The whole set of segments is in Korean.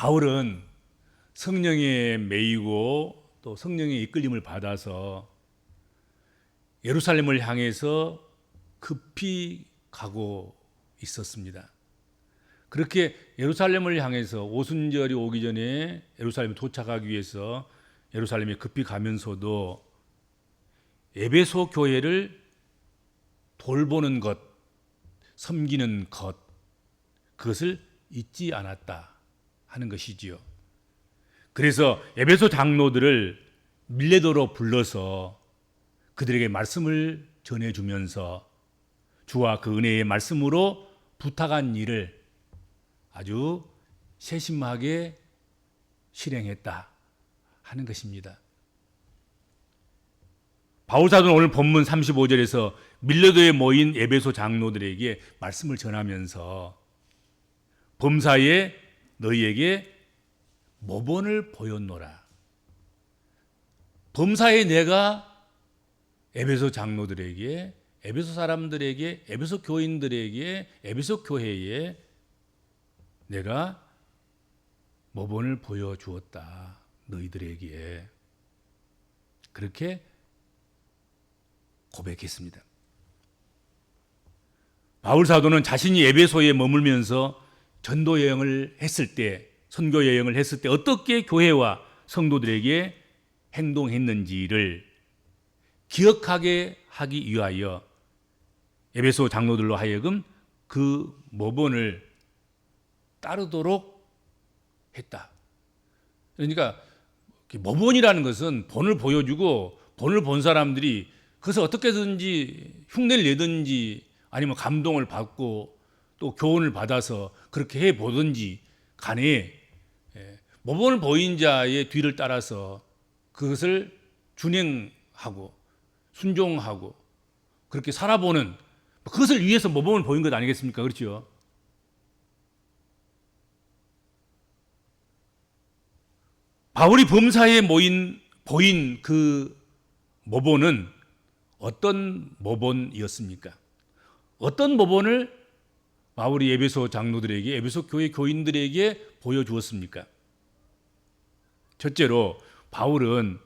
바울은 성령에 매이고 또 성령의 이끌림을 받아서 예루살렘을 향해서 급히 가고 있었습니다. 그렇게 예루살렘을 향해서 오순절이 오기 전에 예루살렘에 도착하기 위해서 예루살렘에 급히 가면서도 에베소 교회를 돌보는 것, 섬기는 것, 그것을 잊지 않았다 하는 것이지요. 그래서 에베소 장로들을 밀레도로 불러서 그들에게 말씀을 전해주면서 주와 그 은혜의 말씀으로 부탁한 일을 아주 세심하게 실행했다 하는 것입니다. 바울사도는 오늘 본문 35절에서 밀레도에 모인 에베소 장로들에게 말씀을 전하면서 범사에 너희에게 모본을 보였노라. 범사에 내가 에베소 장로들에게, 에베소 사람들에게, 에베소 교인들에게, 에베소 교회에 내가 모본을 보여주었다. 너희들에게. 그렇게 고백했습니다. 바울 사도는 자신이 에베소에 머물면서 전도 여행을 했을 때, 선교 여행을 했을 때 어떻게 교회와 성도들에게 행동했는지를 기억하게 하기 위하여 에베소 장로들로 하여금 그 모본을 따르도록 했다. 그러니까 모본이라는 것은 본을 보여주고 본을 본 사람들이 그것을 어떻게든지 흉내를 내든지 아니면 감동을 받고 또 교훈을 받아서 그렇게 해보든지 간에 모본을 보인 자의 뒤를 따라서 그것을 준행하고 순종하고 그렇게 살아보는, 그것을 위해서 모범을 보인 것 아니겠습니까? 그렇죠? 바울이 범사에 보인 그 모본은 어떤 모본이었습니까? 어떤 모본을 바울이 에베소 장로들에게, 에베소 교회 교인들에게 보여주었습니까? 첫째로 바울은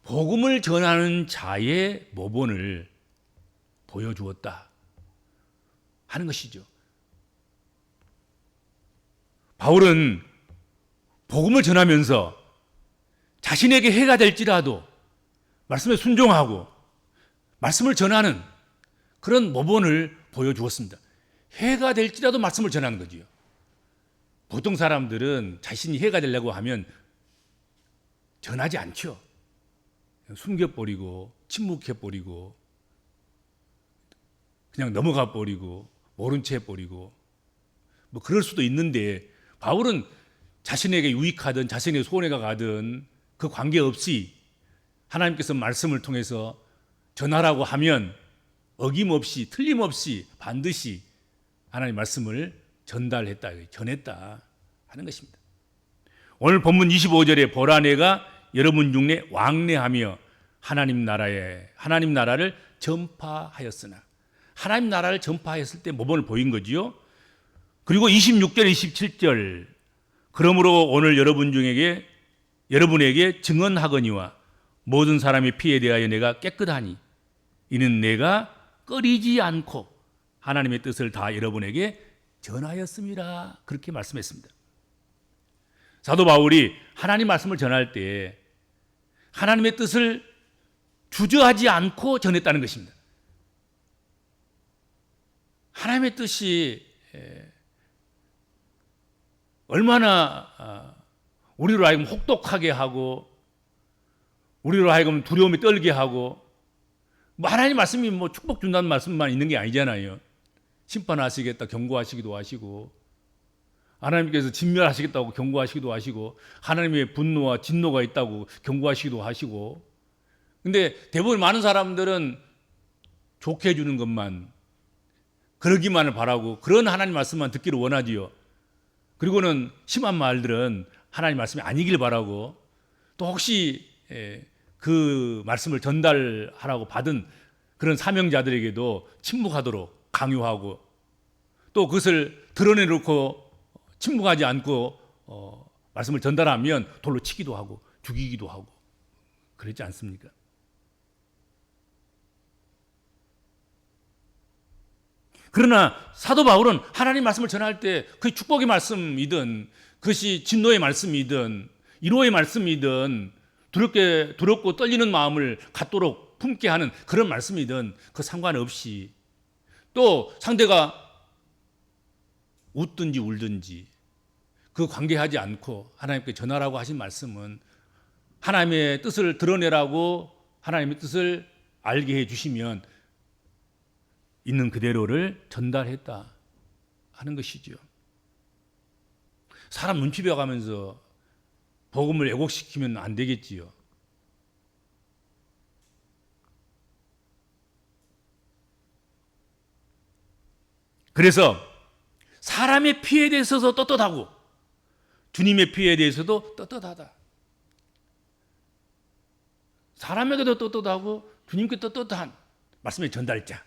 복음을 전하는 자의 모본을 보여주었다 하는 것이죠. 바울은 복음을 전하면서 자신에게 해가 될지라도 말씀에 순종하고 말씀을 전하는 그런 모본을 보여주었습니다. 해가 될지라도 말씀을 전하는 거지요. 보통 사람들은 자신이 해가 되려고 하면 전하지 않죠. 숨겨버리고 침묵해버리고 그냥 넘어가버리고 모른 채 해버리고 뭐 그럴 수도 있는데, 바울은 자신에게 유익하든 자신의 손해가 가든 그 관계없이 하나님께서 말씀을 통해서 전하라고 하면 어김없이 틀림없이 반드시 하나님의 말씀을 전달했다, 전했다 하는 것입니다. 오늘 본문 25절에 보라 내가 여러분 중에 왕래하며 하나님 나라를 전파하였으나, 하나님 나라를 전파했을 때 모범을 보인 거지요. 그리고 26절 27절 그러므로 오늘 여러분에게 증언하거니와 모든 사람의 피에 대하여 내가 깨끗하니 이는 내가 꺼리지 않고 하나님의 뜻을 다 여러분에게 전하였습니다. 그렇게 말씀했습니다. 사도 바울이 하나님 말씀을 전할 때 하나님의 뜻을 주저하지 않고 전했다는 것입니다. 하나님의 뜻이 얼마나 우리로 하여금 혹독하게 하고 우리로 하여금 두려움에 떨게 하고, 뭐 하나님 말씀이 뭐 축복 준다는 말씀만 있는 게 아니잖아요. 심판하시겠다 경고하시기도 하시고, 하나님께서 진멸하시겠다고 경고하시기도 하시고, 하나님의 분노와 진노가 있다고 경고하시기도 하시고. 근데 대부분 많은 사람들은 좋게 해주는 것만, 그러기만을 바라고 그런 하나님 말씀만 듣기를 원하지요. 그리고는 심한 말들은 하나님 말씀이 아니길 바라고, 또 혹시 그 말씀을 전달하라고 받은 그런 사명자들에게도 침묵하도록 강요하고, 또 그것을 드러내놓고 침묵하지 않고 말씀을 전달하면 돌로 치기도 하고 죽이기도 하고 그랬지 않습니까? 그러나 사도 바울은 하나님 말씀을 전할 때 그게 축복의 말씀이든 그것이 진노의 말씀이든 위로의 말씀이든 두렵고 떨리는 마음을 갖도록 품게 하는 그런 말씀이든 그 상관없이 또 상대가 웃든지 울든지 그 관계하지 않고 하나님께 전하라고 하신 말씀은 하나님의 뜻을 드러내라고 하나님의 뜻을 알게 해주시면 있는 그대로를 전달했다 하는 것이죠. 사람 눈치 배워가면서 복음을 왜곡시키면 안 되겠지요. 그래서 사람의 피해에 대해서도 떳떳하고 주님의 피해에 대해서도 떳떳하다. 사람에게도 떳떳하고 주님께 떳떳한 말씀의 전달자.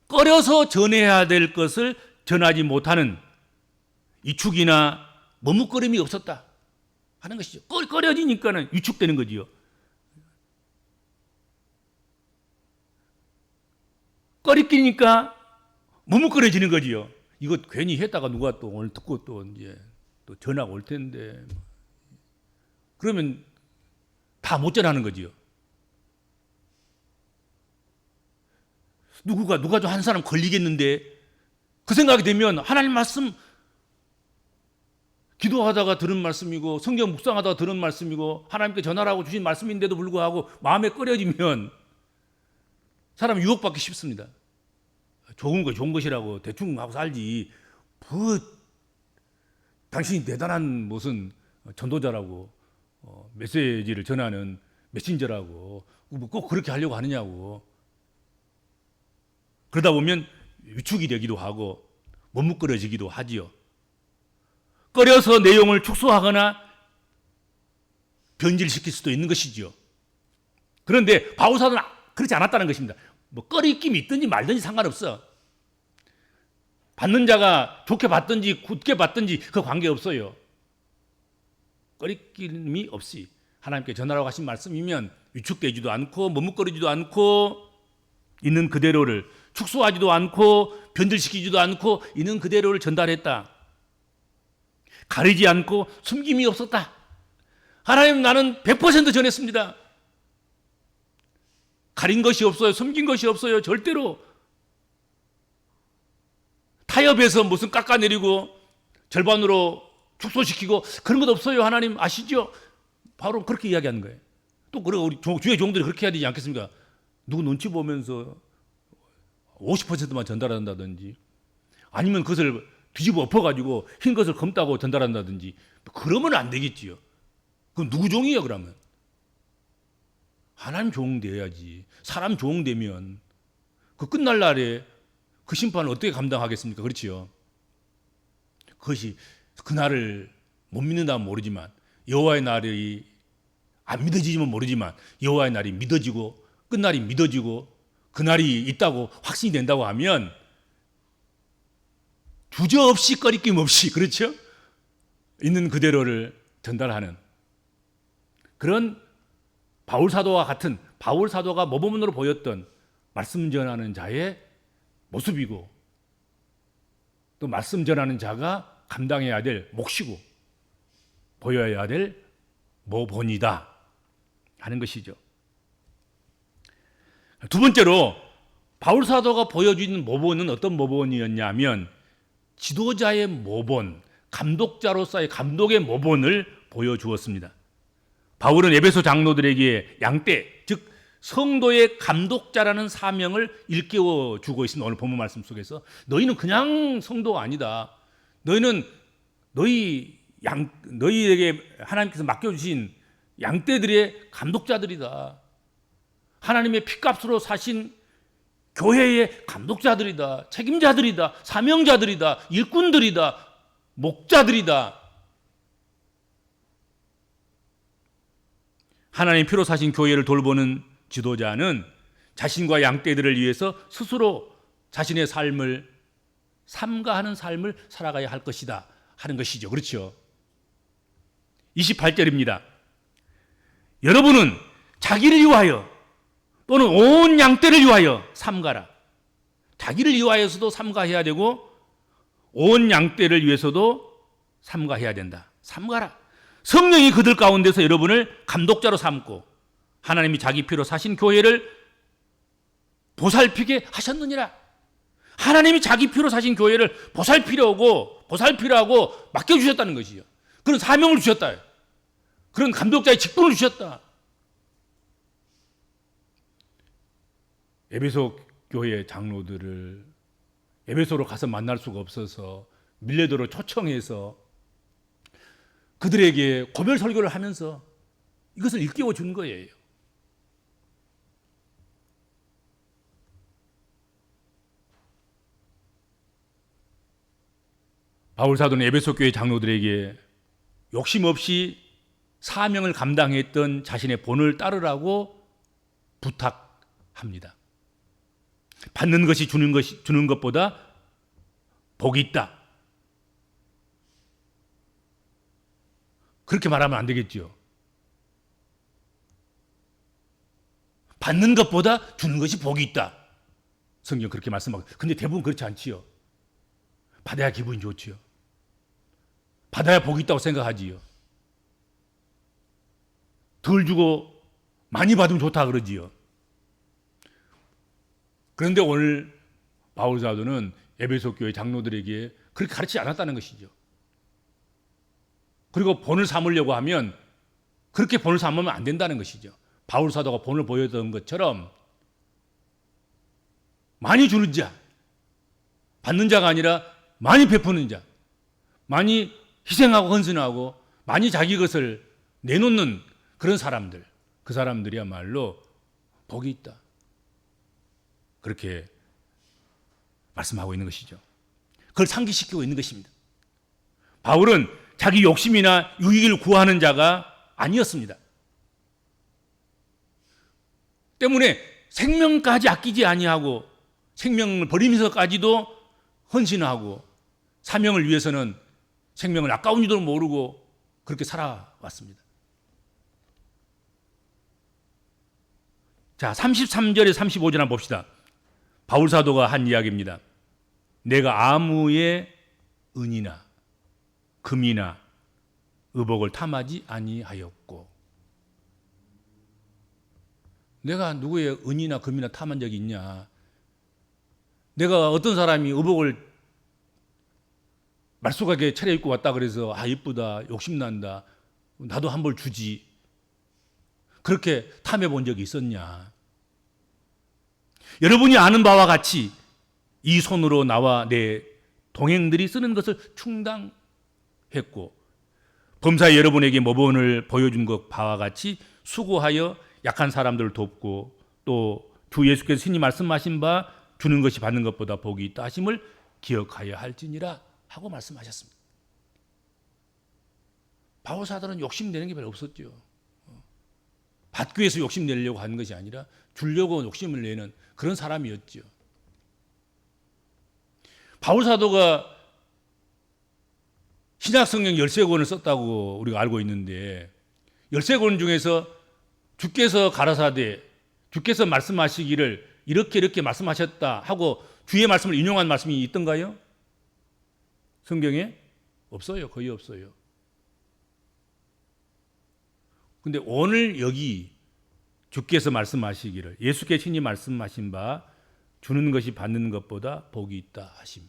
꺼려서 전해야 될 것을 전하지 못하는 위축이나 머뭇거림이 없었다 하는 것이죠. 꺼려지니까는 위축되는 거지요. 꺼리끼니까 머뭇거려지는 거지요. 이거 괜히 했다가 누가 또 오늘 듣고 또 이제 또 전화가 올 텐데 그러면 다 못 전하는 거지요. 누가 좀 한 사람 걸리겠는데 그 생각이 되면 하나님 말씀 기도하다가 들은 말씀이고 성경 묵상하다가 들은 말씀이고 하나님께 전하라고 주신 말씀인데도 불구하고 마음에 꺼려지면 사람 유혹받기 쉽습니다. 좋은 것이라고 대충 하고 살지 당신이 대단한 무슨 전도자라고 메시지를 전하는 메신저라고 꼭 그렇게 하려고 하느냐고. 그러다 보면 위축이 되기도 하고 머뭇거려지기도 하지요. 꺼려서 내용을 축소하거나 변질시킬 수도 있는 것이지요. 그런데 바울 사도는 그렇지 않았다는 것입니다. 뭐 꺼리낌이 있든지 말든지 상관없어. 받는 자가 좋게 받든지 굳게 받든지 그 관계없어요. 꺼리낌이 없이 하나님께 전하라고 하신 말씀이면 위축되지도 않고 머뭇거리지도 않고 있는 그대로를 축소하지도 않고 변질시키지도 않고 있는 그대로를 전달했다. 가리지 않고 숨김이 없었다. 하나님 나는 100% 전했습니다. 가린 것이 없어요. 숨긴 것이 없어요. 절대로. 타협해서 무슨 깎아내리고 절반으로 축소시키고 그런 것 없어요. 하나님 아시죠? 바로 그렇게 이야기하는 거예요. 또 그리고 우리 주의 종들이 그렇게 해야 되지 않겠습니까? 누구 눈치 보면서 50%만 전달한다든지 아니면 그것을 뒤집어 엎어가지고 흰 것을 검다고 전달한다든지 그러면 안 되겠지요. 그럼 누구 종이에요 그러면? 하나님 종 돼야지. 사람 종 되면 그 끝날 날에 그 심판을 어떻게 감당하겠습니까? 그렇지요. 그것이 그날을 못 믿는다면 모르지만 여호와의 날이 안 믿어지면 모르지만 여호와의 날이 믿어지고 끝날이 믿어지고 그날이 있다고 확신이 된다고 하면 주저없이 꺼리낌 없이 그렇죠? 있는 그대로를 전달하는 그런 바울 사도와 같은 바울 사도가 모범으로 보였던 말씀 전하는 자의 모습이고 또 말씀 전하는 자가 감당해야 될 몫이고 보여야 될 모본이다 하는 것이죠. 두 번째로 바울 사도가 보여주는 모본은 어떤 모본이었냐면 지도자의 모본, 감독자로서의 감독의 모본을 보여주었습니다. 바울은 에베소 장로들에게 양떼, 즉 성도의 감독자라는 사명을 일깨워 주고 있습니다. 오늘 본문 말씀 속에서 너희는 그냥 성도가 아니다. 너희에게 하나님께서 맡겨주신 양떼들의 감독자들이다. 하나님의 피값으로 사신 교회의 감독자들이다. 책임자들이다. 사명자들이다. 일꾼들이다. 목자들이다. 하나님 피로 사신 교회를 돌보는 지도자는 자신과 양떼들을 위해서 스스로 자신의 삶을 삼가하는 삶을 살아가야 할 것이다 하는 것이죠. 그렇죠? 28절입니다. 여러분은 자기를 위하여 또는 온 양떼를 위하여 삼가라. 자기를 위하여서도 삼가해야 되고 온 양떼를 위해서도 삼가해야 된다. 삼가라. 성령이 그들 가운데서 여러분을 감독자로 삼고 하나님이 자기 피로 사신 교회를 보살피게 하셨느니라. 하나님이 자기 피로 사신 교회를 보살피라고 맡겨주셨다는 것이죠. 그런 사명을 주셨다. 그런 감독자의 직분을 주셨다. 에베소 교회 장로들을 에베소로 가서 만날 수가 없어서 밀레도로 초청해서 그들에게 고별 설교를 하면서 이것을 일깨워 준 거예요. 바울 사도는 에베소 교회 장로들에게 욕심 없이 사명을 감당했던 자신의 본을 따르라고 부탁합니다. 받는 것이 주는 것보다 복이 있다. 그렇게 말하면 안 되겠죠. 받는 것보다 주는 것이 복이 있다. 성경 그렇게 말씀하고. 근데 대부분 그렇지 않지요. 받아야 기분이 좋지요. 받아야 복이 있다고 생각하지요. 덜 주고 많이 받으면 좋다 그러지요. 그런데 오늘 바울 사도는 에베소 교회 장로들에게 그렇게 가르치지 않았다는 것이죠. 그리고 본을 삼으려고 하면 그렇게 본을 삼으면 안 된다는 것이죠. 바울 사도가 본을 보였던 것처럼 많이 주는 자, 받는 자가 아니라 많이 베푸는 자, 많이 희생하고 헌신하고 많이 자기 것을 내놓는 그런 사람들, 그 사람들이야말로 복이 있다. 그렇게 말씀하고 있는 것이죠. 그걸 상기시키고 있는 것입니다. 바울은 자기 욕심이나 유익을 구하는 자가 아니었습니다. 때문에 생명까지 아끼지 아니하고 생명을 버리면서까지도 헌신하고 사명을 위해서는 생명을 아까운 줄도 모르고 그렇게 살아왔습니다. 자, 33절에 35절 한번 봅시다. 바울 사도가 한 이야기입니다. 내가 아무의 은이나 금이나 의복을 탐하지 아니하였고. 내가 누구의 은이나 금이나 탐한 적이 있냐? 내가 어떤 사람이 의복을 말쑥하게 차려입고 왔다 그래서 아 이쁘다 욕심난다 나도 한 벌 주지 그렇게 탐해 본 적이 있었냐? 여러분이 아는 바와 같이 이 손으로 나와 내 동행들이 쓰는 것을 충당했고 범사에 여러분에게 모범을 보여준 것 바와 같이 수고하여 약한 사람들을 돕고 또 주 예수께서 신이 말씀하신 바 주는 것이 받는 것보다 복이 있다 하심을 기억하여 할지니라 하고 말씀하셨습니다. 바울 사도는 욕심내는 게 별로 없었죠. 받기 위해서 욕심내려고 하는 것이 아니라 주려고 욕심을 내는 그런 사람이었죠. 바울 사도가 신약성경 13권을 썼다고 우리가 알고 있는데 13권 중에서 주께서 가라사대 주께서 말씀하시기를 이렇게 말씀하셨다 하고 주의 말씀을 인용한 말씀이 있던가요? 성경에? 없어요. 거의 없어요. 근데 오늘 여기 주께서 말씀하시기를 예수께서 친히 말씀하신 바 주는 것이 받는 것보다 복이 있다 하심.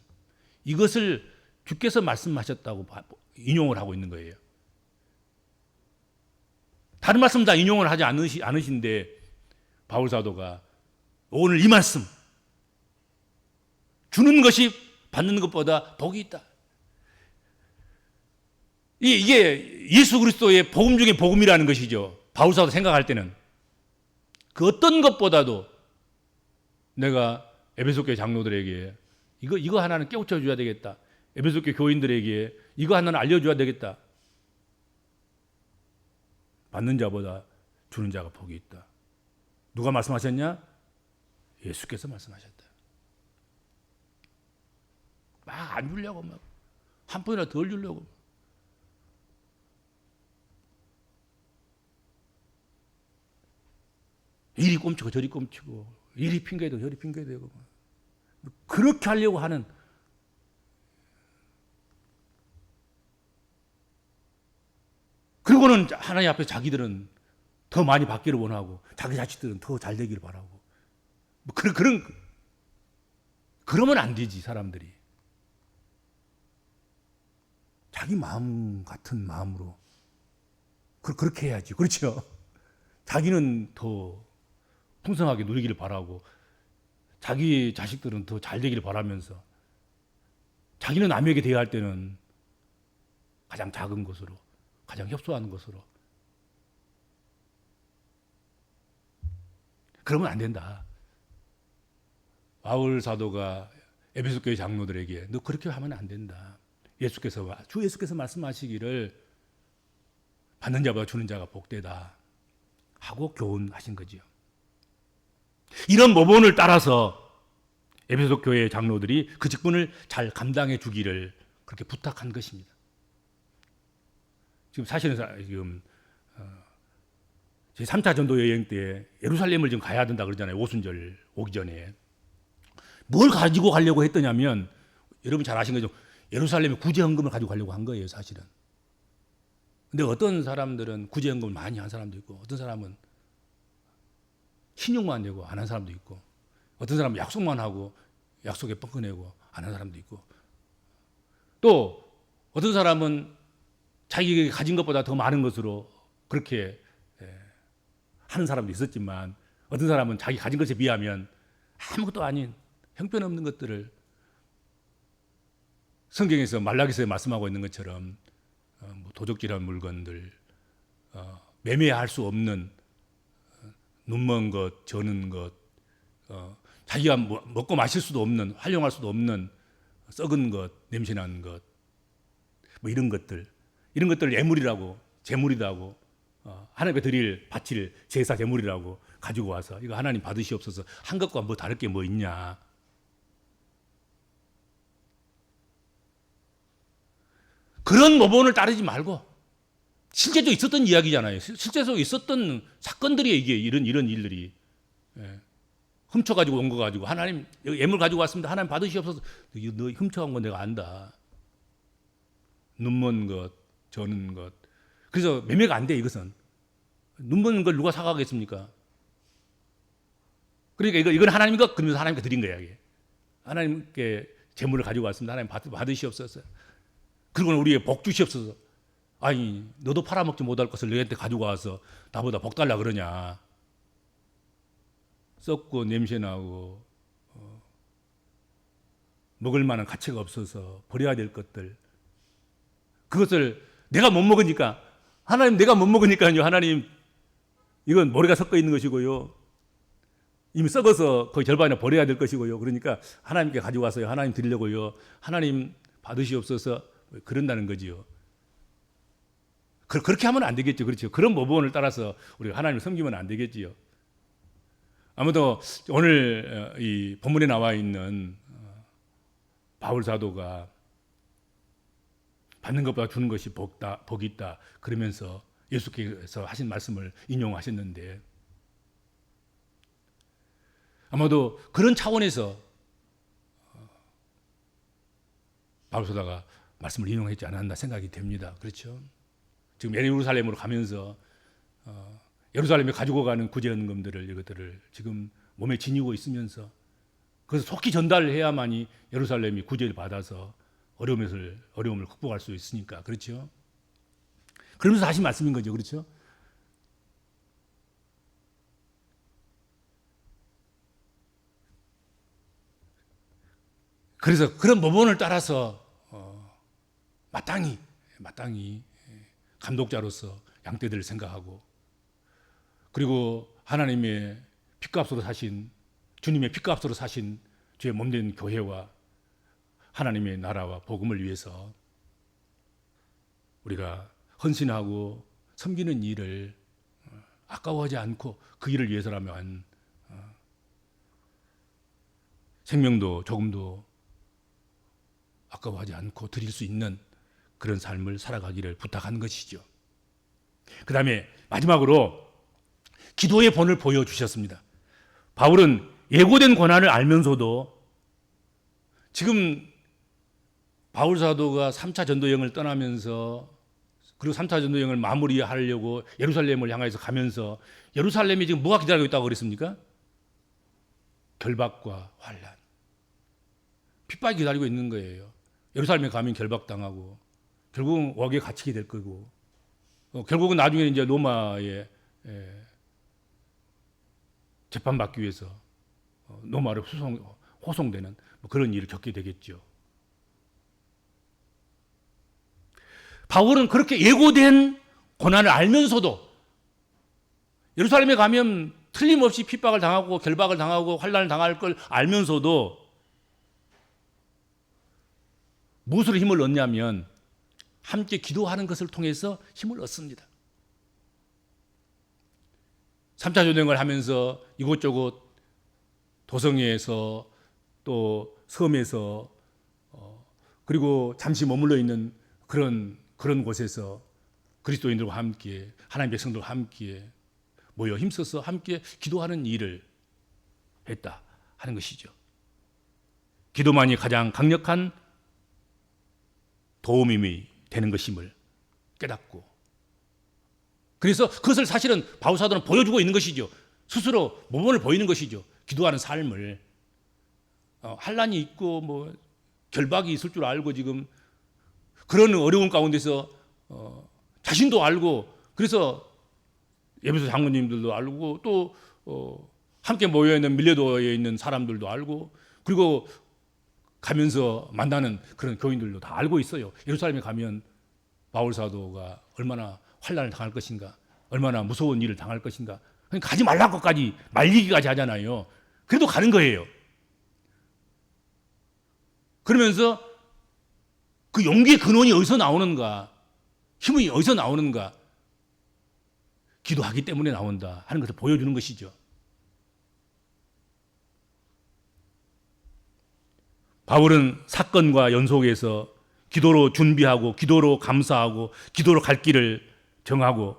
이것을 주께서 말씀하셨다고 인용을 하고 있는 거예요. 다른 말씀 다 인용을 하지 않으신데 바울 사도가 오늘 이 말씀 주는 것이 받는 것보다 복이 있다. 이게 예수 그리스도의 복음 중에 복음이라는 것이죠. 바울 사도 생각할 때는 그 어떤 것보다도 내가 에베소 교회 장로들에게 이거 하나는 깨우쳐 줘야 되겠다. 에베소 교회 교인들에게 이거 하나는 알려줘야 되겠다. 받는 자보다 주는 자가 복이 있다. 누가 말씀하셨냐? 예수께서 말씀하셨다. 다 안 주려고 막 한 푼이나 덜 주려고. 이리 꼼치고 저리 꼼치고 이리 핑계대고 저리 핑계대고 그렇게 하려고 하는 그리고는 하나님 앞에 자기들은 더 많이 받기를 원하고 자기 자식들은 더 잘 되기를 바라고 뭐 그러면 안 되지. 사람들이 자기 마음 같은 마음으로 그렇게 해야지. 그렇죠? 자기는 더 풍성하게 누리기를 바라고 자기 자식들은 더 잘 되기를 바라면서 자기는 남에게 대할 때는 가장 작은 것으로 가장 협소한 것으로 그러면 안 된다. 바울 사도가 에베소 교회 장로들에게 너 그렇게 하면 안 된다. 주 예수께서 말씀하시기를 받는 자보다 주는 자가 복되다 하고 교훈하신 거지요. 이런 모본을 따라서 에베소 교회 장로들이 그 직분을 잘 감당해 주기를 그렇게 부탁한 것입니다. 지금 사실은 지금 제 3차 전도 여행 때 예루살렘을 지금 가야 된다 그러잖아요. 오순절 오기 전에. 뭘 가지고 가려고 했더냐면 여러분 잘 아신 거죠. 예루살렘에 구제헌금을 가지고 가려고 한 거예요. 사실은. 근데 어떤 사람들은 구제헌금을 많이 한 사람도 있고 어떤 사람은 신용만 내고 안 한 사람도 있고 어떤 사람은 약속만 하고 약속에 뻥커내고 안 한 사람도 있고 또 어떤 사람은 자기가 가진 것보다 더 많은 것으로 그렇게 하는 사람도 있었지만 어떤 사람은 자기 가진 것에 비하면 아무것도 아닌 형편없는 것들을 성경에서 말라기서에 말씀하고 있는 것처럼 뭐 도적질한 물건들 매매할 수 없는 눈먼 것, 저는 것 자기가 먹고 마실 수도 없는 활용할 수도 없는 썩은 것, 냄새나는 것 뭐 이런 것들을 예물이라고 제물이라고 하나님께 드릴 바칠 제사 제물이라고 가지고 와서 이거 하나님 받으시옵소서 한 것과 뭐 다를 게 뭐 있냐. 그런 모본을 따르지 말고 실제로 있었던 이야기잖아요. 실제로 있었던 사건들이 이게 이런 일들이 훔쳐가지고 온 거 가지고 하나님 예물 가지고 왔습니다. 하나님 받으시옵소서. 너 훔쳐간 건 내가 안다. 눈먼 것, 저는 것. 그래서 매매가 안 돼. 이것은 눈먼 걸 누가 사가겠습니까? 그러니까 이건 하나님 것 그러면서 하나님께 드린 거야. 이게. 하나님께 재물을 가지고 왔습니다. 하나님 받으시옵소서. 그리고 우리의 복 주시옵소서. 아니 너도 팔아먹지 못할 것을 너희한테 가지고 와서 나보다 복 달라 그러냐. 썩고 냄새나고 먹을 만한 가치가 없어서 버려야 될 것들 그것을 내가 못 먹으니까 하나님 내가 못 먹으니까요. 하나님 이건 모래가 섞어 있는 것이고요. 이미 썩어서 거의 절반이나 버려야 될 것이고요. 그러니까 하나님께 가지고 와서요. 하나님 드리려고요. 하나님 받으시옵소서 그런다는 거지요. 그렇게 하면 안 되겠죠. 그렇죠. 그런 모본을 따라서 우리가 하나님을 섬기면 안 되겠지요. 아무튼 오늘 이 본문에 나와 있는 바울 사도가 받는 것보다 주는 것이 복이 있다 그러면서 예수께서 하신 말씀을 인용하셨는데 아마도 그런 차원에서 바울 사도가 말씀을 인용했지 않았나 생각이 됩니다. 그렇죠? 지금 예루살렘으로 가면서 예루살렘에 가지고 가는 구제헌금들을 이것들을 지금 몸에 지니고 있으면서 그래서 속히 전달해야만이 예루살렘이 구제를 받아서 어려움을 극복할 수 있으니까 그렇죠. 그러면서 하신 말씀인 거죠, 그렇죠. 그래서 그런 모본을 따라서 마땅히 감독자로서 양떼들을 생각하고 그리고 하나님의 핏값으로 사신 주님의 핏값으로 사신 주의 몸된 교회와 하나님의 나라와 복음을 위해서 우리가 헌신하고 섬기는 일을 아까워하지 않고 그 일을 위해서라면 생명도 조금도 아까워하지 않고 드릴 수 있는 그런 삶을 살아가기를 부탁한 것이죠. 그 다음에 마지막으로 기도의 본을 보여주셨습니다. 바울은 예고된 고난을 알면서도 지금 바울 사도가 3차 전도여행을 떠나면서 그리고 3차 전도여행을 마무리하려고 예루살렘을 향해서 가면서 예루살렘이 지금 뭐가 기다리고 있다고 그랬습니까? 결박과 환난, 핍박이 기다리고 있는 거예요. 예루살렘에 가면 결박당하고 결국은 옥에 갇히게 될 거고 결국은 나중에 이제 로마에 재판받기 위해서 로마로 호송되는 그런 일을 겪게 되겠죠. 바울은 그렇게 예고된 고난을 알면서도 예루살렘에 가면 틀림없이 핍박을 당하고 결박을 당하고 환난을 당할 걸 알면서도 무엇으로 힘을 얻냐면 함께 기도하는 것을 통해서 힘을 얻습니다. 3차 전쟁을 하면서 이곳저곳 도성에서 또 섬에서 그리고 잠시 머물러 있는 그런 곳에서 그리스도인들과 함께 하나님의 백성들과 함께 모여 힘써서 함께 기도하는 일을 했다 하는 것이죠. 기도만이 가장 강력한 도움이 되는 것임을 깨닫고 그래서 그것을 사실은 바울 사도는 보여주고 있는 것이죠. 스스로 모범을 보이는 것이죠. 기도하는 삶을 환난이 있고 뭐 결박이 있을 줄 알고 지금 그런 어려운 가운데서 자신도 알고 그래서 예배소 장로님들도 알고 또 함께 모여 있는 밀레도에 있는 사람들도 알고 그리고 가면서 만나는 그런 교인들도 다 알고 있어요. 예루살렘에 가면 바울 사도가 얼마나 환난을 당할 것인가, 얼마나 무서운 일을 당할 것인가. 가지 말라고까지 말리기까지 하잖아요. 그래도 가는 거예요. 그러면서 그 용기의 근원이 어디서 나오는가, 힘이 어디서 나오는가, 기도하기 때문에 나온다 하는 것을 보여주는 것이죠. 바울은 사건과 연속해서 기도로 준비하고 기도로 감사하고 기도로 갈 길을 정하고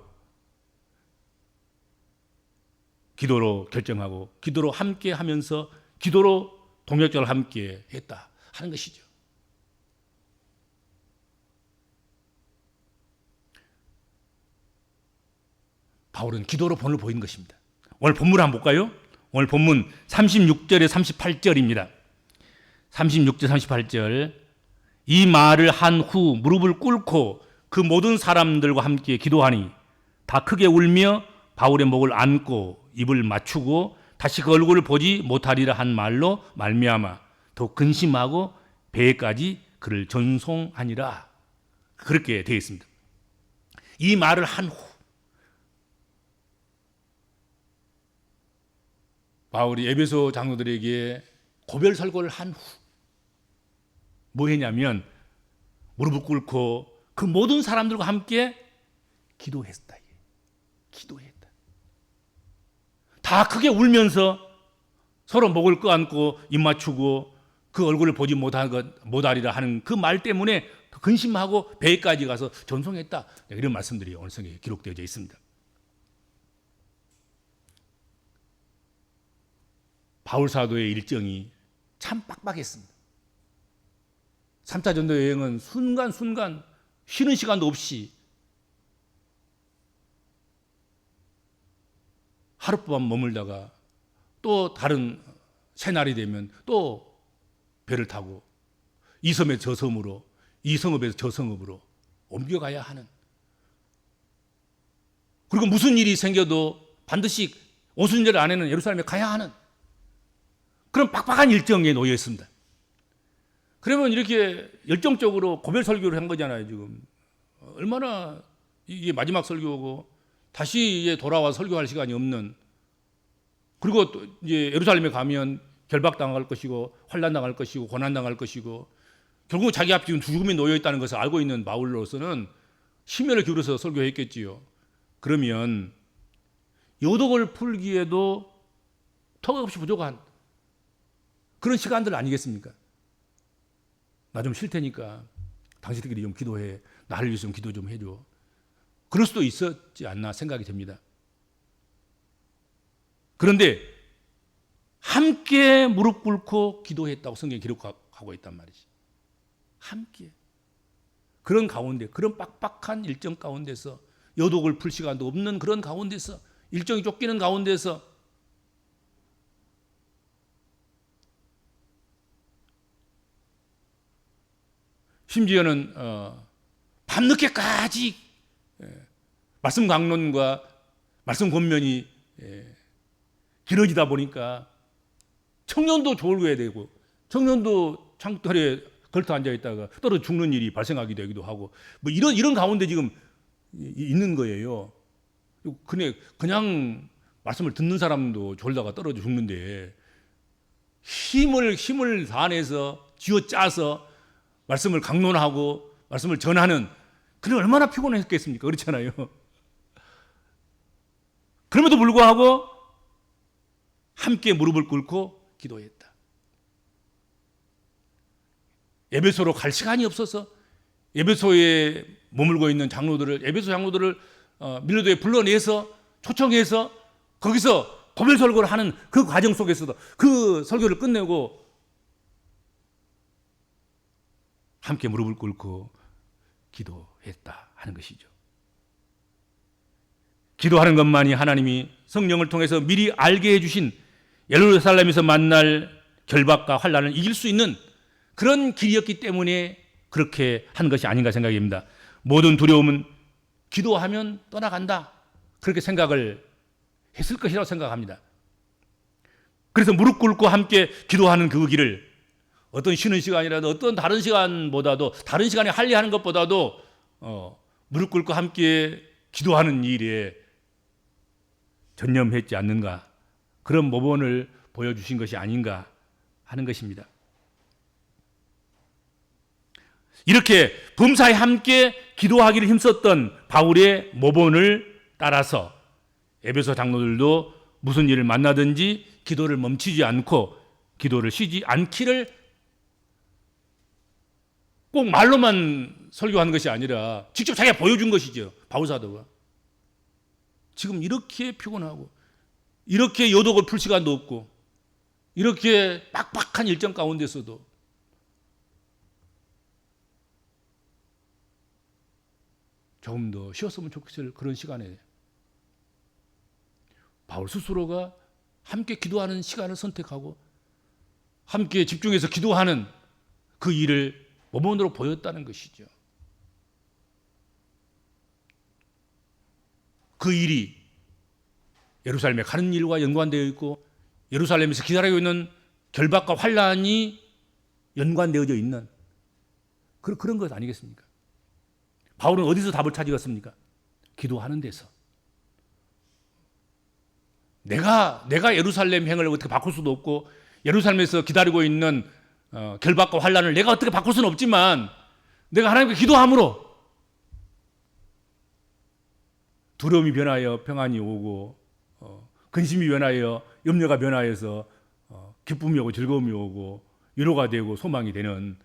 기도로 결정하고 기도로 함께 하면서 기도로 동역자를 함께 했다 하는 것이죠. 바울은 기도로 본을 보이는 것입니다. 오늘 본문을 한번 볼까요? 오늘 본문 36절에 38절입니다. 36절 38절 이 말을 한 후 무릎을 꿇고 그 모든 사람들과 함께 기도하니 다 크게 울며 바울의 목을 안고 입을 맞추고 다시 그 얼굴을 보지 못하리라 한 말로 말미암아 더 근심하고 배에까지 그를 전송하니라. 그렇게 되어 있습니다. 이 말을 한 후 바울이 에베소 장로들에게 고별 설교를 한 후 뭐 했냐면 무릎을 꿇고 그 모든 사람들과 함께 기도했다. 기도했다. 다 크게 울면서 서로 목을 끄안고 입 맞추고 그 얼굴을 보지 못하리라 하는 그 말 때문에 근심하고 배에까지 가서 전송했다. 이런 말씀들이 오늘 성경에 기록되어 있습니다. 바울 사도의 일정이 참 빡빡했습니다. 3차 전도 여행은 순간순간 쉬는 시간도 없이 하룻밤 머물다가 또 다른 새날이 되면 또 배를 타고 이 섬에서 저 섬으로 이 성읍에서 저 성읍으로 옮겨가야 하는 그리고 무슨 일이 생겨도 반드시 오순절 안에는 예루살렘에 가야 하는 그런 빡빡한 일정에 놓여 있습니다. 그러면 이렇게 열정적으로 고별 설교를 한 거잖아요, 지금. 얼마나 이게 마지막 설교고 다시 이제 돌아와 설교할 시간이 없는 그리고 또 이제 예루살렘에 가면 결박당할 것이고 환난당할 것이고 고난당할 것이고 결국 자기 앞에 지금 죽음이 놓여 있다는 것을 알고 있는 바울로서는 심혈을 기울여서 설교했겠지요. 그러면 요독을 풀기에도 턱없이 부족한 그런 시간들 아니겠습니까? 나 좀 싫다니까 당신들끼리 좀 기도해. 나를 위해서 좀 기도 좀 해줘. 그럴 수도 있었지 않나 생각이 됩니다. 그런데 함께 무릎 꿇고 기도했다고 성경에 기록하고 있단 말이지. 함께. 그런 가운데, 그런 빡빡한 일정 가운데서, 여독을 풀 시간도 없는 그런 가운데서, 일정이 쫓기는 가운데서 심지어는 밤늦게까지 말씀 강론과 말씀 권면이 길어지다 보니까 청년도 졸고야 되고 청년도 창틀에 걸터 앉아 있다가 떨어져 죽는 일이 발생하기도 하기도 하고 뭐 이런 가운데 지금 있는 거예요. 그냥 말씀을 듣는 사람도 졸다가 떨어져 죽는데 힘을 다해서 쥐어짜서 말씀을 강론하고 말씀을 전하는 그게 얼마나 피곤했겠습니까? 그렇잖아요. 그럼에도 불구하고 함께 무릎을 꿇고 기도했다. 에베소로 갈 시간이 없어서 에베소에 머물고 있는 장로들을 에베소 장로들을 밀라도에 불러내서 초청해서 거기서 고별 설교를 하는 그 과정 속에서도 그 설교를 끝내고 함께 무릎을 꿇고 기도했다 하는 것이죠. 기도하는 것만이 하나님이 성령을 통해서 미리 알게 해주신 예루살렘에서 만날 결박과 환난을 이길 수 있는 그런 길이었기 때문에 그렇게 한 것이 아닌가 생각이 듭니다. 모든 두려움은 기도하면 떠나간다. 그렇게 생각을 했을 것이라고 생각합니다. 그래서 무릎 꿇고 함께 기도하는 그 길을 어떤 쉬는 시간이라도 어떤 다른 시간보다도 다른 시간에 할 일 하는 것보다도 무릎 꿇고 함께 기도하는 일에 전념했지 않는가, 그런 모범을 보여주신 것이 아닌가 하는 것입니다. 이렇게 범사에 함께 기도하기를 힘썼던 바울의 모범을 따라서 에베소 장로들도 무슨 일을 만나든지 기도를 멈추지 않고 기도를 쉬지 않기를 꼭 말로만 설교하는 것이 아니라 직접 자기가 보여준 것이죠. 바울 사도가. 지금 이렇게 피곤하고 이렇게 여독을 풀 시간도 없고 이렇게 빡빡한 일정 가운데서도 조금 더 쉬었으면 좋겠을 그런 시간에 바울 스스로가 함께 기도하는 시간을 선택하고 함께 집중해서 기도하는 그 일을 모범으로 보였다는 것이죠. 그 일이 예루살렘에 가는 일과 연관되어 있고 예루살렘에서 기다리고 있는 결박과 환난이 연관되어져 있는 그런 것 아니겠습니까? 바울은 어디서 답을 찾았습니까? 기도하는 데서. 내가 예루살렘 행을 어떻게 바꿀 수도 없고 예루살렘에서 기다리고 있는 결박과 환난을 내가 어떻게 바꿀 수는 없지만 내가 하나님께 기도함으로 두려움이 변하여 평안이 오고 근심이 변하여 염려가 변하여서 기쁨이 오고 즐거움이 오고 위로가 되고 소망이 되는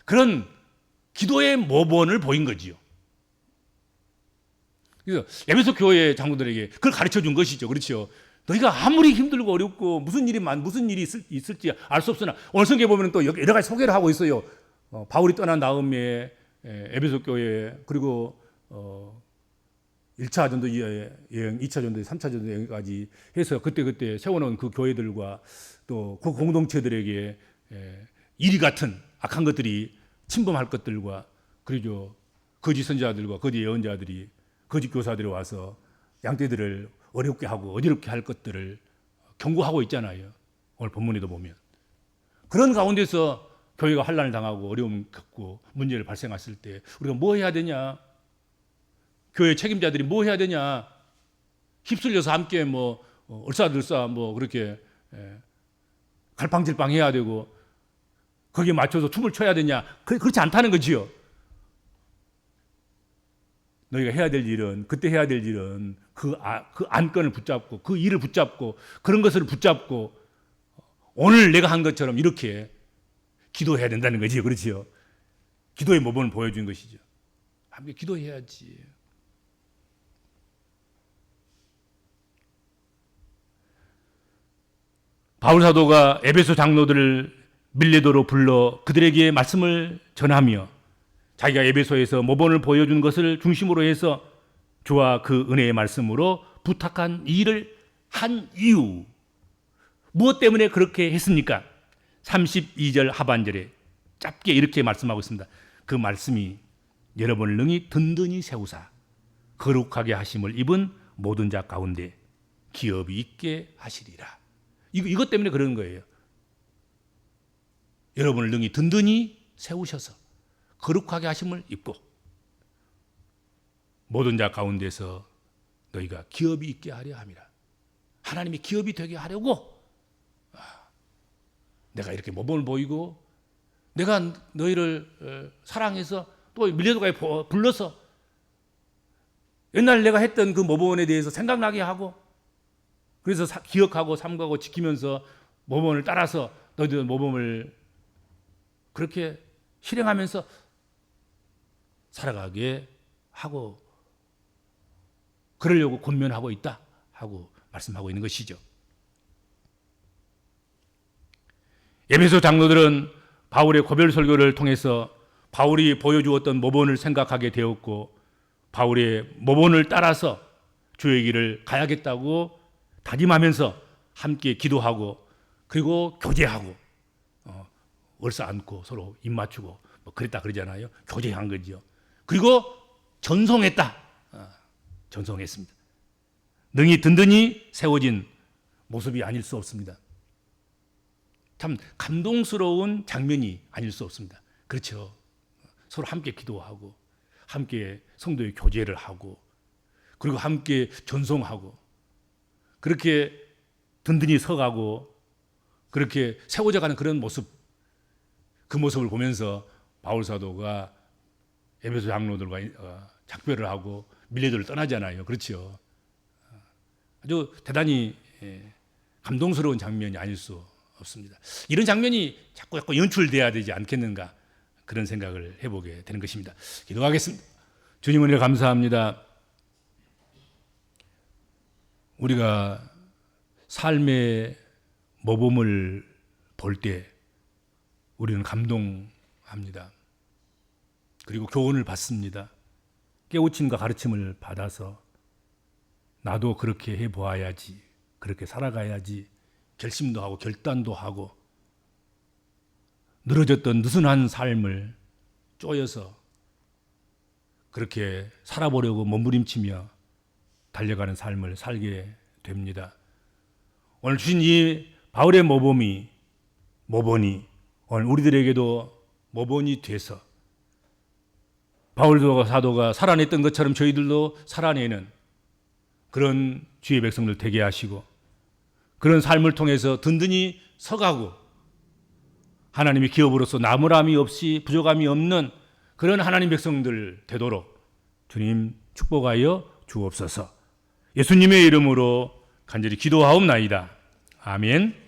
그런 기도의 모범을 보인 거지요. 그래서 에베소 교회 장로들에게 그걸 가르쳐 준 것이죠. 그렇죠. 너희가 아무리 힘들고 어렵고 무슨 일이 있을지 알 수 없으나 오늘 성경에 보면 또 여러 가지 소개를 하고 있어요. 바울이 떠난 다음에 에베소 교회 그리고 1차 전도 여행, 2차 전도, 3차 전도 여행까지 해서 그때 세워놓은 그 교회들과 또 그 공동체들에게 이리 같은 악한 것들이 침범할 것들과 그리고 거짓 선지자들과 거짓 예언자들이 거짓 교사들이 와서 양떼들을 어렵게 하고 어지럽게 할 것들을 경고하고 있잖아요. 오늘 본문에도 보면. 그런 가운데서 교회가 환난을 당하고 어려움 겪고 문제를 발생했을 때 우리가 뭐 해야 되냐? 교회 책임자들이 뭐 해야 되냐? 휩쓸려서 함께 얼싸들싸 그렇게 갈팡질팡 해야 되고 거기에 맞춰서 춤을 춰야 되냐? 그렇지 않다는 거지요. 너희가 해야 될 일은 그때 해야 될 일은 그 안건을 붙잡고 그 일을 붙잡고 그런 것을 붙잡고 오늘 내가 한 것처럼 이렇게 기도해야 된다는 거지요. 그렇지요. 기도의 모범을 보여준 것이죠. 함께 기도해야지. 바울 사도가 에베소 장로들을 밀레도로 불러 그들에게 말씀을 전하며 자기가 에베소에서 모범을 보여준 것을 중심으로 해서 주와 그 은혜의 말씀으로 부탁한 일을 한 이유, 무엇 때문에 그렇게 했습니까? 32절 하반절에 짧게 이렇게 말씀하고 있습니다. 그 말씀이 여러분을 능히 든든히 세우사 거룩하게 하심을 입은 모든 자 가운데 기업이 있게 하시리라. 이것 때문에 그런 거예요. 여러분을 능히 든든히 세우셔서 거룩하게 하심을 입고 모든 자 가운데서 너희가 기업이 있게 하려 함이라. 하나님이 기업이 되게 하려고 내가 이렇게 모범을 보이고 내가 너희를 사랑해서 또 밀레도가에 불러서 옛날 내가 했던 그 모범에 대해서 생각나게 하고 그래서 기억하고 삼가고 지키면서 모범을 따라서 너희들 모범을 그렇게 실행하면서 살아가게 하고 그러려고 권면하고 있다 하고 말씀하고 있는 것이죠. 에베소 장로들은 바울의 고별 설교를 통해서 바울이 보여주었던 모범을 생각하게 되었고 바울의 모범을 따라서 주의 길을 가야겠다고 다짐하면서 함께 기도하고 그리고 교제하고 얼싸안고 서로 입 맞추고 뭐 그랬다 그러잖아요. 교제한 거죠. 그리고 전송했다. 전송했습니다. 능히 든든히 세워진 모습이 아닐 수 없습니다. 참 감동스러운 장면이 아닐 수 없습니다. 그렇죠. 서로 함께 기도하고 함께 성도의 교제를 하고 그리고 함께 전송하고 그렇게 든든히 서가고 그렇게 세워져 가는 그런 모습, 그 모습을 보면서 바울 사도가 에베소 장로들과 작별을 하고 밀레도를 떠나잖아요. 그렇죠. 아주 대단히 감동스러운 장면이 아닐 수 없습니다. 이런 장면이 자꾸 연출돼야 되지 않겠는가 그런 생각을 해보게 되는 것입니다. 기도하겠습니다. 주님 은혜 감사합니다. 우리가 삶의 모범을 볼 때 우리는 감동합니다. 그리고 교훈을 받습니다. 깨우침과 가르침을 받아서 나도 그렇게 해보아야지, 그렇게 살아가야지 결심도 하고 결단도 하고 늘어졌던 느슨한 삶을 쪼여서 그렇게 살아보려고 몸부림치며 달려가는 삶을 살게 됩니다. 오늘 주신 이 바울의 모범이 오늘 우리들에게도 모범이 돼서 바울 사도가 살아냈던 것처럼 저희들도 살아내는 그런 주의 백성들 되게 하시고 그런 삶을 통해서 든든히 서가고 하나님의 기업으로서 나무람이 없이 부족함이 없는 그런 하나님 백성들 되도록 주님 축복하여 주옵소서. 예수님의 이름으로 간절히 기도하옵나이다. 아멘.